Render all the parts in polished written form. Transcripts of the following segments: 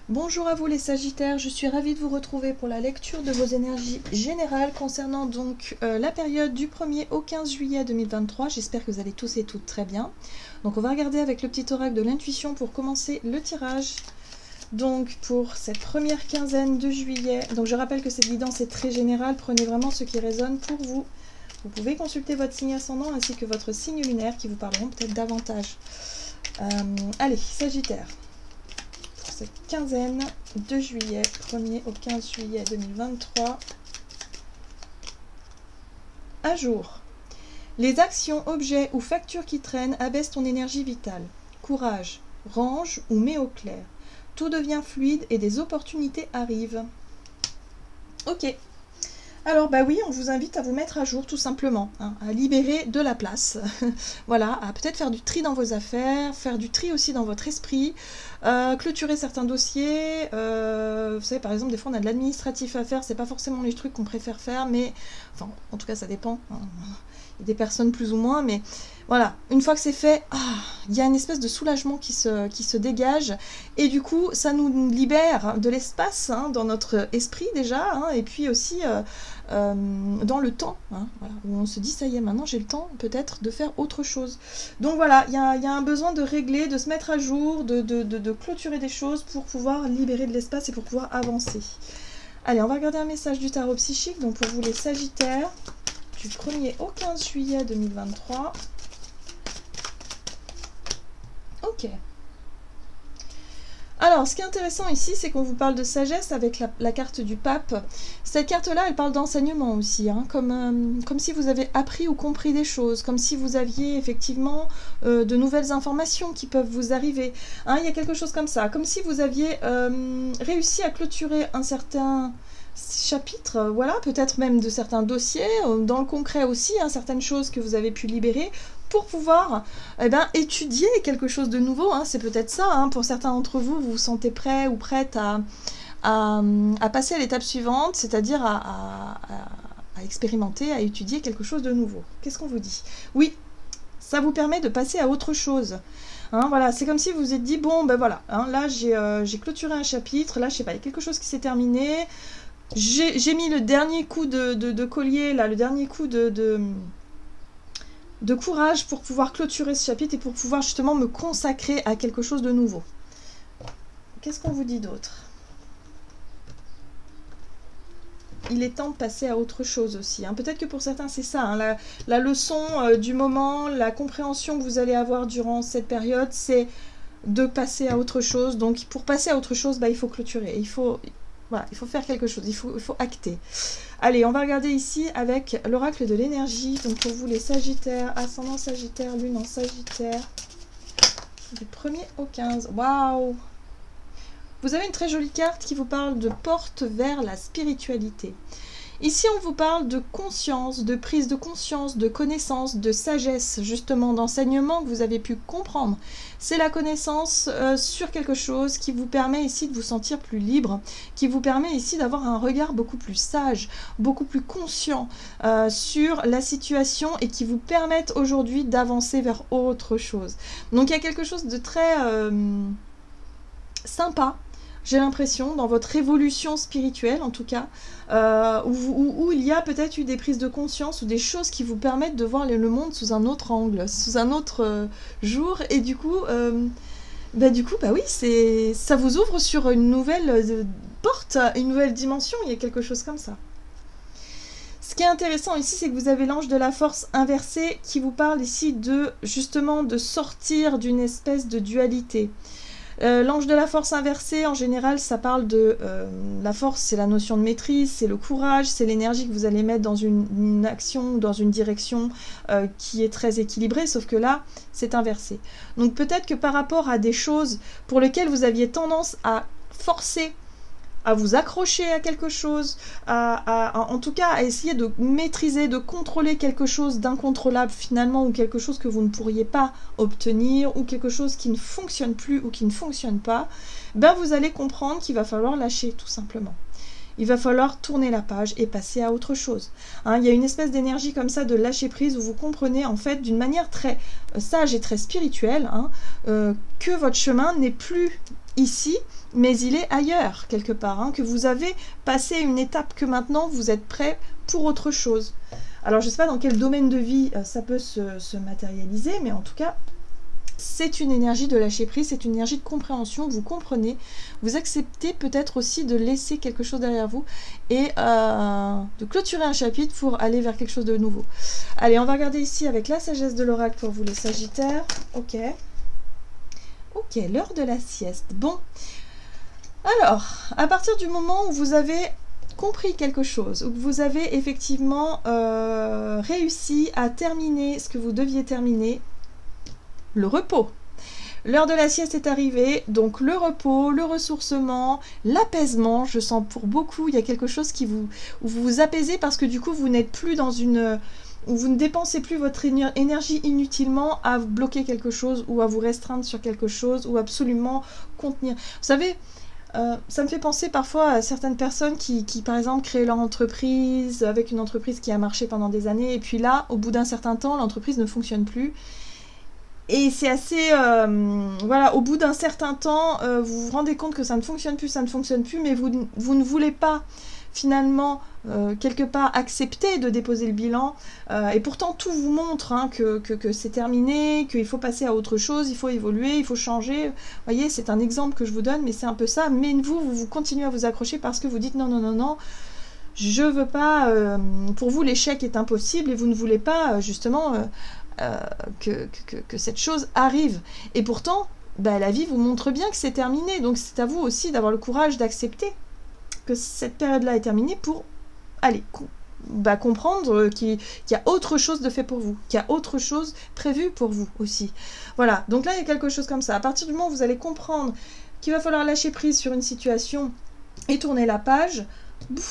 Bonjour à vous les Sagittaires, je suis ravie de vous retrouver pour la lecture de vos énergies générales concernant donc la période du 1er au 15 juillet 2023. J'espère que vous allez tous et toutes très bien. Donc on va regarder avec le petit oracle de l'intuition pour commencer le tirage. Donc pour cette première quinzaine de juillet, donc je rappelle que cette guidance est très générale, prenez vraiment ce qui résonne pour vous. Vous pouvez consulter votre signe ascendant ainsi que votre signe lunaire qui vous parleront peut-être davantage. Allez, Sagittaire. Cette quinzaine de juillet, 1er au 15 juillet 2023. À jour. Les actions, objets ou factures qui traînent abaissent ton énergie vitale. Courage, range ou mets au clair. Tout devient fluide et des opportunités arrivent. Ok. Alors bah oui, on vous invite à vous mettre à jour tout simplement, hein, à libérer de la place, voilà, à peut-être faire du tri dans vos affaires, faire du tri aussi dans votre esprit, clôturer certains dossiers, vous savez par exemple des fois on a de l'administratif à faire, c'est pas forcément les trucs qu'on préfère faire, mais enfin en tout cas ça dépend, hein. Il y a des personnes plus ou moins, mais voilà, une fois que c'est fait, il y a une espèce de soulagement qui se dégage, et du coup, ça nous libère de l'espace hein, dans notre esprit déjà, hein, et puis aussi dans le temps, hein, voilà, où on se dit, ça y est, maintenant j'ai le temps peut-être de faire autre chose. Donc voilà, il y a un besoin de régler, de se mettre à jour, de clôturer des choses pour pouvoir libérer de l'espace et pour pouvoir avancer. Allez, on va regarder un message du tarot psychique, donc pour vous les Sagittaires, du 1er au 15 juillet 2023. Ok. Alors, ce qui est intéressant ici, c'est qu'on vous parle de sagesse avec la carte du pape. Cette carte-là, elle parle d'enseignement aussi, hein, comme si vous avez appris ou compris des choses, comme si vous aviez effectivement de nouvelles informations qui peuvent vous arriver. Hein, il y a quelque chose comme ça, comme si vous aviez réussi à clôturer un certain chapitre, voilà, peut-être même de certains dossiers, dans le concret aussi, hein, certaines choses que vous avez pu libérer, pour pouvoir étudier quelque chose de nouveau, hein, c'est peut-être ça, hein, pour certains d'entre vous, vous vous sentez prêt ou prête à passer à l'étape suivante, c'est-à-dire à expérimenter, à étudier quelque chose de nouveau. Qu'est-ce qu'on vous dit? Oui, ça vous permet de passer à autre chose. Hein, voilà, c'est comme si vous vous êtes dit, bon, ben voilà, hein, là j'ai clôturé un chapitre, là je sais pas, il y a quelque chose qui s'est terminé, j'ai mis le dernier coup de collier, là, le dernier coup de courage pour pouvoir clôturer ce chapitre et pour pouvoir justement me consacrer à quelque chose de nouveau. Qu'est-ce qu'on vous dit d'autre? Il est temps de passer à autre chose aussi. Hein. Peut-être que pour certains c'est ça, hein, la leçon du moment, la compréhension que vous allez avoir durant cette période, c'est de passer à autre chose. Donc pour passer à autre chose, il faut clôturer, voilà, il faut faire quelque chose, il faut acter. Allez, on va regarder ici avec l'oracle de l'énergie. Donc pour vous les Sagittaires, ascendant Sagittaire, lune en Sagittaire, du 1er au 15. Waouh! Vous avez une très jolie carte qui vous parle de porte vers la spiritualité. Ici, on vous parle de conscience, de prise de conscience, de connaissance, de sagesse, justement, d'enseignement que vous avez pu comprendre. C'est la connaissance sur quelque chose qui vous permet ici de vous sentir plus libre, qui vous permet ici d'avoir un regard beaucoup plus sage, beaucoup plus conscient sur la situation et qui vous permettent aujourd'hui d'avancer vers autre chose. Donc, il y a quelque chose de très sympa, j'ai l'impression, dans votre évolution spirituelle en tout cas, où il y a peut-être eu des prises de conscience ou des choses qui vous permettent de voir le monde sous un autre angle, sous un autre jour, et du coup, oui, ça vous ouvre sur une nouvelle porte, une nouvelle dimension, il y a quelque chose comme ça. Ce qui est intéressant ici, c'est que vous avez l'ange de la force inversé qui vous parle ici justement de sortir d'une espèce de dualité. L'ange de la force inversée, en général, ça parle de la force, c'est la notion de maîtrise, c'est le courage, c'est l'énergie que vous allez mettre dans une action, dans une direction qui est très équilibrée, sauf que là, c'est inversé. Donc peut-être que par rapport à des choses pour lesquelles vous aviez tendance à forcer, à vous accrocher à quelque chose, en tout cas à essayer de maîtriser, de contrôler quelque chose d'incontrôlable finalement, ou quelque chose que vous ne pourriez pas obtenir, ou quelque chose qui ne fonctionne plus ou qui ne fonctionne pas, vous allez comprendre qu'il va falloir lâcher tout simplement. Il va falloir tourner la page et passer à autre chose. Hein, il y a une espèce d'énergie comme ça de lâcher prise où vous comprenez en fait d'une manière très sage et très spirituelle que votre chemin n'est plus ici mais il est ailleurs, quelque part, hein, que vous avez passé une étape, que maintenant vous êtes prêt pour autre chose. Alors je ne sais pas dans quel domaine de vie ça peut se matérialiser, mais en tout cas, c'est une énergie de lâcher prise, c'est une énergie de compréhension, vous comprenez, vous acceptez peut-être aussi de laisser quelque chose derrière vous et de clôturer un chapitre pour aller vers quelque chose de nouveau. Allez, on va regarder ici avec la sagesse de l'oracle pour vous les Sagittaires. Ok. Ok, l'heure de la sieste. Bon. Alors, à partir du moment où vous avez compris quelque chose, où vous avez effectivement réussi à terminer ce que vous deviez terminer, le repos. L'heure de la sieste est arrivée, donc le repos, le ressourcement, l'apaisement, je sens pour beaucoup, il y a quelque chose qui où vous vous apaisez parce que du coup vous n'êtes plus dans une... où vous ne dépensez plus votre énergie inutilement à bloquer quelque chose ou à vous restreindre sur quelque chose ou absolument contenir. Vous savez, ça me fait penser parfois à certaines personnes qui par exemple créent leur entreprise avec une entreprise qui a marché pendant des années et puis là, au bout d'un certain temps, l'entreprise ne fonctionne plus. Et c'est assez... voilà, au bout d'un certain temps, vous vous rendez compte que ça ne fonctionne plus, mais vous ne voulez pas finalement, quelque part, accepter de déposer le bilan. Et pourtant, tout vous montre hein, que c'est terminé, qu'il faut passer à autre chose, il faut évoluer, il faut changer. Vous voyez, c'est un exemple que je vous donne, mais c'est un peu ça. Mais vous continuez à vous accrocher parce que vous dites non, non, non, non. Je veux pas... pour vous, l'échec est impossible et vous ne voulez pas, justement... que cette chose arrive. Et pourtant, bah, la vie vous montre bien que c'est terminé. Donc c'est à vous aussi d'avoir le courage d'accepter que cette période-là est terminée pour aller comprendre qu'il y a autre chose de fait pour vous, qu'il y a autre chose prévue pour vous aussi. Voilà, donc là il y a quelque chose comme ça. À partir du moment où vous allez comprendre qu'il va falloir lâcher prise sur une situation et tourner la page,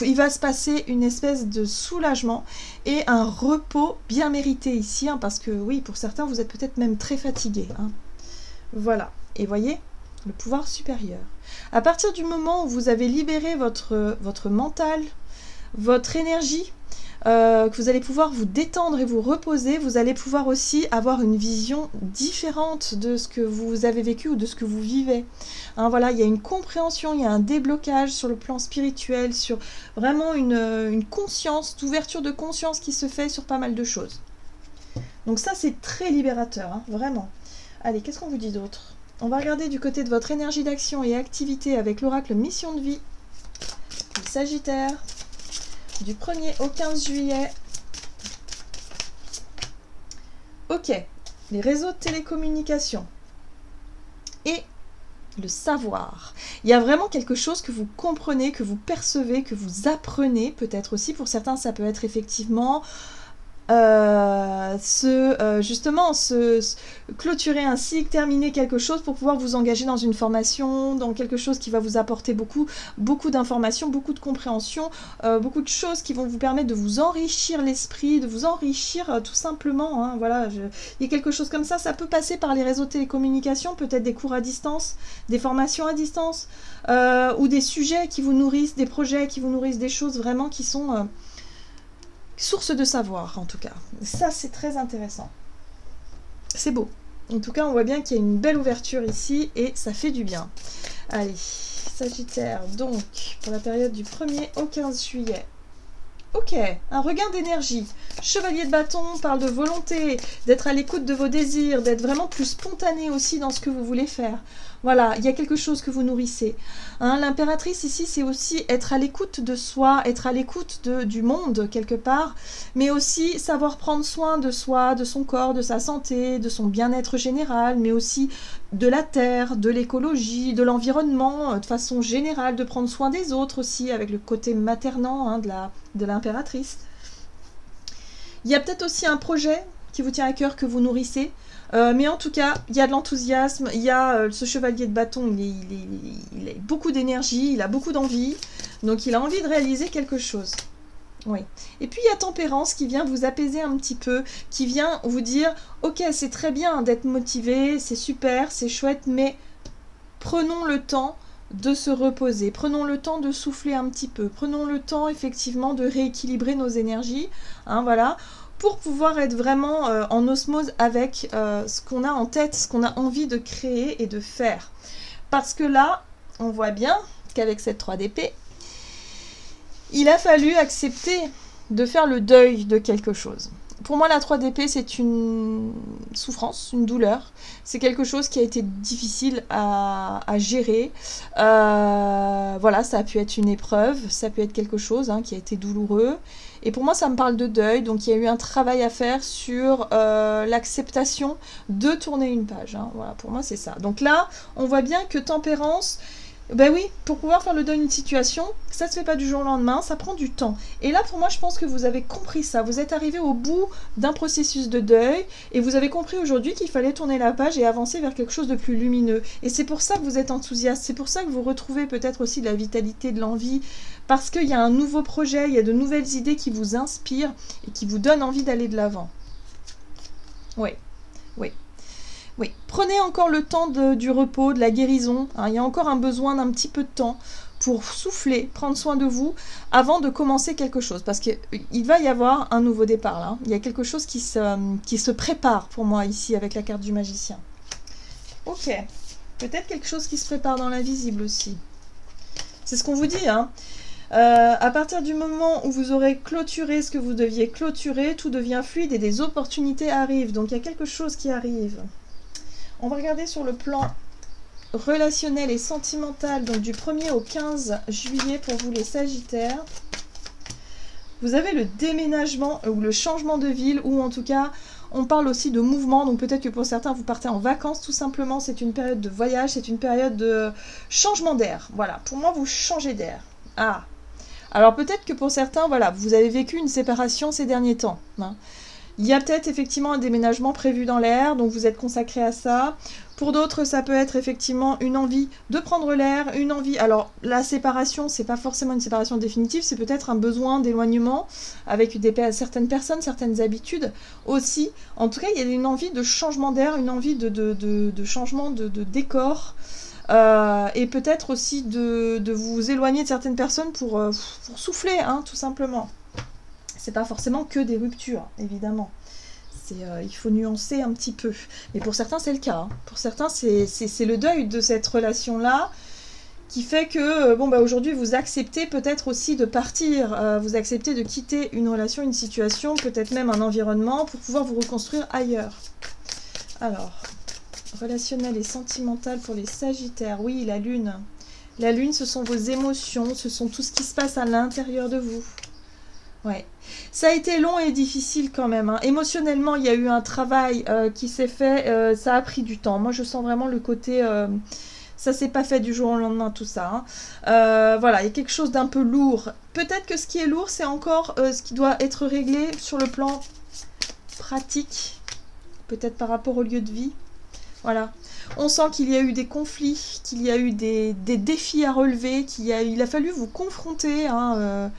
il va se passer une espèce de soulagement et un repos bien mérité ici, hein, parce que oui, pour certains, vous êtes peut-être même très fatigué. Hein. Voilà, et voyez, le pouvoir supérieur. À partir du moment où vous avez libéré votre mental, votre énergie, que vous allez pouvoir vous détendre et vous reposer, vous allez pouvoir aussi avoir une vision différente de ce que vous avez vécu ou de ce que vous vivez. Hein, voilà, il y a une compréhension, il y a un déblocage sur le plan spirituel, sur vraiment une conscience, d'ouverture de conscience qui se fait sur pas mal de choses. Donc ça, c'est très libérateur, hein, vraiment. Allez, qu'est-ce qu'on vous dit d'autre? On va regarder du côté de votre énergie d'action et activité avec l'oracle Mission de vie, les Sagittaires. Du 1er au 15 juillet. Ok, les réseaux de télécommunications et le savoir. Il y a vraiment quelque chose que vous comprenez, que vous percevez, que vous apprenez, peut-être aussi. Pour certains, ça peut être effectivement... justement clôturer un cycle, terminer quelque chose pour pouvoir vous engager dans une formation, dans quelque chose qui va vous apporter beaucoup d'informations, beaucoup de compréhension, beaucoup de choses qui vont vous permettre de vous enrichir l'esprit, de vous enrichir tout simplement. Hein, voilà, il y a quelque chose comme ça. Ça peut passer par les réseaux de télécommunications, peut-être des cours à distance, des formations à distance, ou des sujets qui vous nourrissent, des projets qui vous nourrissent, des choses vraiment qui sont... source de savoir, en tout cas. Ça, c'est très intéressant. C'est beau. En tout cas, on voit bien qu'il y a une belle ouverture ici et ça fait du bien. Allez, Sagittaire, donc, pour la période du 1er au 15 juillet. Ok, un regain d'énergie. Chevalier de bâton parle de volonté, d'être à l'écoute de vos désirs, d'être vraiment plus spontané aussi dans ce que vous voulez faire. Voilà, il y a quelque chose que vous nourrissez. Hein, l'impératrice ici, c'est aussi être à l'écoute de soi, être à l'écoute du monde quelque part, mais aussi savoir prendre soin de soi, de son corps, de sa santé, de son bien-être général, mais aussi de la terre, de l'écologie, de l'environnement, de façon générale, de prendre soin des autres aussi, avec le côté maternant hein, de l'impératrice. Il y a peut-être aussi un projet qui vous tient à cœur, que vous nourrissez, mais en tout cas, il y a de l'enthousiasme, il y a ce chevalier de bâton, il a beaucoup d'énergie, il a beaucoup d'envie, donc il a envie de réaliser quelque chose. Oui. Et puis il y a Tempérance qui vient vous apaiser un petit peu, qui vient vous dire, ok, c'est très bien d'être motivé, c'est super, c'est chouette, mais prenons le temps de se reposer, prenons le temps de souffler un petit peu, prenons le temps effectivement de rééquilibrer nos énergies, hein, voilà, pour pouvoir être vraiment en osmose avec ce qu'on a en tête, ce qu'on a envie de créer et de faire. Parce que là, on voit bien qu'avec cette 3 d'épée, il a fallu accepter de faire le deuil de quelque chose. Pour moi, la 3 d'épée, c'est une souffrance, une douleur. C'est quelque chose qui a été difficile à gérer. Voilà, ça a pu être une épreuve, ça a pu être quelque chose qui a été douloureux. Et pour moi, ça me parle de deuil. Donc, il y a eu un travail à faire sur l'acceptation de tourner une page. Voilà, pour moi, c'est ça. Donc là, on voit bien que Tempérance... Ben oui, pour pouvoir faire le deuil d'une situation, ça ne se fait pas du jour au lendemain, ça prend du temps. Et là, pour moi, je pense que vous avez compris ça. Vous êtes arrivé au bout d'un processus de deuil et vous avez compris aujourd'hui qu'il fallait tourner la page et avancer vers quelque chose de plus lumineux. Et c'est pour ça que vous êtes enthousiaste, c'est pour ça que vous retrouvez peut-être aussi de la vitalité, de l'envie, parce qu'il y a un nouveau projet, il y a de nouvelles idées qui vous inspirent et qui vous donnent envie d'aller de l'avant. Oui, oui. Oui, prenez encore le temps du repos, de la guérison. Il y a encore un besoin d'un petit peu de temps pour souffler, prendre soin de vous avant de commencer quelque chose. Parce qu'il va y avoir un nouveau départ là. Il y a quelque chose qui se prépare pour moi ici avec la carte du magicien. Ok, peut-être quelque chose qui se prépare dans l'invisible aussi. C'est ce qu'on vous dit, à partir du moment où vous aurez clôturé ce que vous deviez clôturer, tout devient fluide et des opportunités arrivent. Donc il y a quelque chose qui arrive. On va regarder sur le plan relationnel et sentimental, donc du 1er au 15 juillet pour vous les Sagittaires. Vous avez le déménagement ou le changement de ville, ou en tout cas, on parle aussi de mouvement, donc peut-être que pour certains, vous partez en vacances tout simplement, c'est une période de voyage, c'est une période de changement d'air. Voilà, pour moi, vous changez d'air. Ah, alors peut-être que pour certains, voilà, vous avez vécu une séparation ces derniers temps, Il y a peut-être effectivement un déménagement prévu dans l'air, donc vous êtes consacré à ça. Pour d'autres, ça peut être effectivement une envie de prendre l'air, une envie... Alors, la séparation, c'est pas forcément une séparation définitive, c'est peut-être un besoin d'éloignement avec certaines personnes, certaines habitudes aussi. En tout cas, il y a une envie de changement d'air, une envie de changement de décor. Et peut-être aussi de vous éloigner de certaines personnes pour souffler, tout simplement. C'est pas forcément que des ruptures, évidemment. Il faut nuancer un petit peu. Mais pour certains, c'est le cas. Pour certains, c'est le deuil de cette relation-là qui fait que, aujourd'hui, vous acceptez peut-être aussi de partir. Vous acceptez de quitter une relation, une situation, peut-être même un environnement pour pouvoir vous reconstruire ailleurs. Alors, relationnel et sentimental pour les Sagittaires. Oui, la Lune. La Lune, ce sont vos émotions, ce sont tout ce qui se passe à l'intérieur de vous. Ouais, ça a été long et difficile quand même. Émotionnellement, il y a eu un travail qui s'est fait, ça a pris du temps. Moi, je sens vraiment le côté, ça s'est pas fait du jour au lendemain, tout ça. Voilà, il y a quelque chose d'un peu lourd. Peut-être que ce qui est lourd, c'est encore ce qui doit être réglé sur le plan pratique, peut-être par rapport au lieu de vie. Voilà, on sent qu'il y a eu des conflits, qu'il y a eu des défis à relever, il a fallu vous confronter, à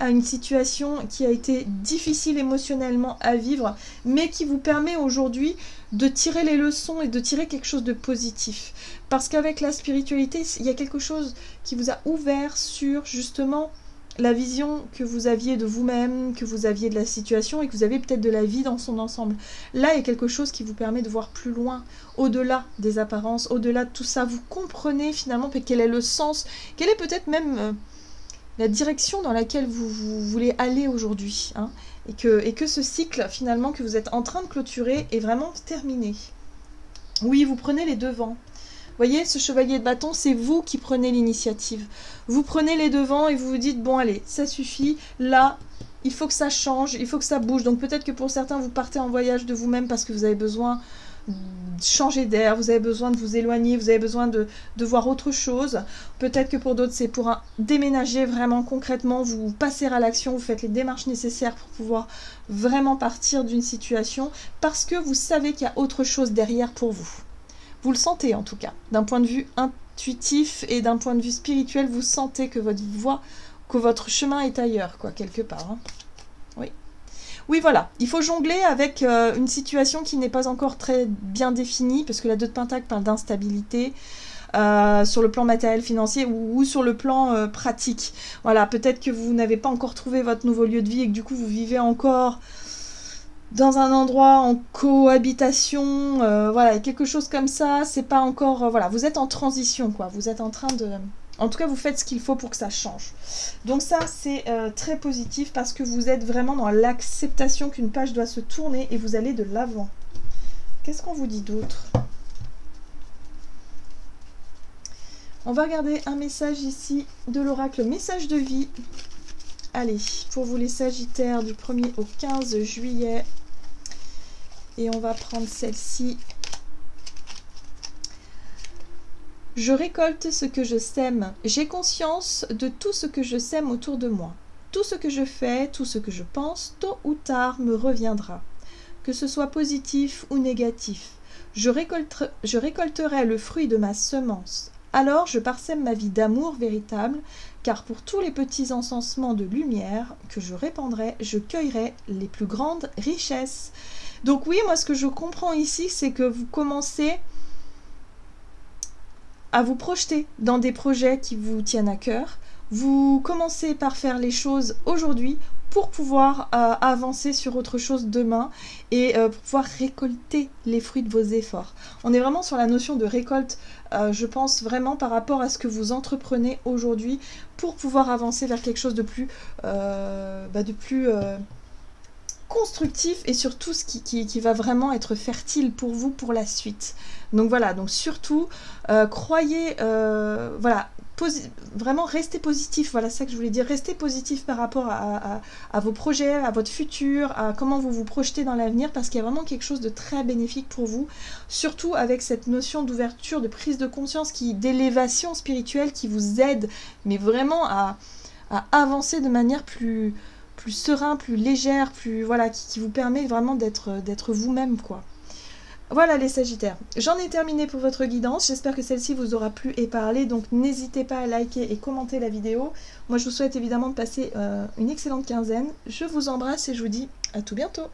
une situation qui a été difficile émotionnellement à vivre, mais qui vous permet aujourd'hui de tirer les leçons et de tirer quelque chose de positif. Parce qu'avec la spiritualité, il y a quelque chose qui vous a ouvert sur justement la vision que vous aviez de vous-même, que vous aviez de la situation et que vous avez peut-être de la vie dans son ensemble. Là, il y a quelque chose qui vous permet de voir plus loin, au-delà des apparences, au-delà de tout ça. Vous comprenez finalement quel est le sens, quel est peut-être même... la direction dans laquelle vous voulez aller aujourd'hui, et que ce cycle finalement que vous êtes en train de clôturer est vraiment terminé. Oui, vous prenez les devants. Vous voyez, ce chevalier de bâton, c'est vous qui prenez l'initiative. Vous prenez les devants et vous vous dites, bon allez, ça suffit, là, il faut que ça change, il faut que ça bouge. Donc peut-être que pour certains, vous partez en voyage de vous-même parce que vous avez besoin changer d'air, vous avez besoin de vous éloigner, vous avez besoin de voir autre chose. Peut-être que pour d'autres, c'est pour déménager vraiment concrètement, vous passez à l'action, vous faites les démarches nécessaires pour pouvoir vraiment partir d'une situation parce que vous savez qu'il y a autre chose derrière pour vous. Vous le sentez en tout cas, d'un point de vue intuitif et d'un point de vue spirituel, vous sentez que votre voie, que votre chemin est ailleurs, quoi, quelque part. Oui. Oui, voilà, il faut jongler avec une situation qui n'est pas encore très bien définie, parce que la 2 de Pentacle parle d'instabilité sur le plan matériel, financier ou sur le plan pratique. Voilà, peut-être que vous n'avez pas encore trouvé votre nouveau lieu de vie et que du coup vous vivez encore dans un endroit en cohabitation, voilà, quelque chose comme ça, c'est pas encore, voilà, vous êtes en transition, quoi, vous êtes en train de, en tout cas, vous faites ce qu'il faut pour que ça change. Donc ça, c'est très positif parce que vous êtes vraiment dans l'acceptation qu'une page doit se tourner et vous allez de l'avant. Qu'est-ce qu'on vous dit d'autre? On va regarder un message ici de l'oracle, message de vie. Allez, pour vous les Sagittaires du 1er au 15 juillet. Et on va prendre celle-ci. Je récolte ce que je sème. J'ai conscience de tout ce que je sème autour de moi. Tout ce que je fais, tout ce que je pense, tôt ou tard me reviendra. Que ce soit positif ou négatif. Je récolterai le fruit de ma semence. Alors je parsème ma vie d'amour véritable, car pour tous les petits encensements de lumière que je répandrai, je cueillerai les plus grandes richesses. Donc oui, moi ce que je comprends ici, c'est que vous commencez à vous projeter dans des projets qui vous tiennent à cœur. Vous commencez par faire les choses aujourd'hui pour pouvoir avancer sur autre chose demain et pour pouvoir récolter les fruits de vos efforts. On est vraiment sur la notion de récolte, je pense vraiment par rapport à ce que vous entreprenez aujourd'hui pour pouvoir avancer vers quelque chose de plus, constructif et surtout ce qui va vraiment être fertile pour vous pour la suite. Donc voilà, donc surtout croyez, voilà, vraiment restez positif, voilà ça que je voulais dire, restez positif par rapport à vos projets, à votre futur, à comment vous vous projetez dans l'avenir, parce qu'il y a vraiment quelque chose de très bénéfique pour vous, surtout avec cette notion d'ouverture, de prise de conscience, d'élévation spirituelle qui vous aide, mais vraiment à avancer de manière plus serein, plus légère, plus voilà, qui vous permet vraiment d'être vous-même, quoi. Voilà les Sagittaires, j'en ai terminé pour votre guidance, j'espère que celle-ci vous aura plu et parlé, donc n'hésitez pas à liker et commenter la vidéo. Moi je vous souhaite évidemment de passer une excellente quinzaine, je vous embrasse et je vous dis à tout bientôt.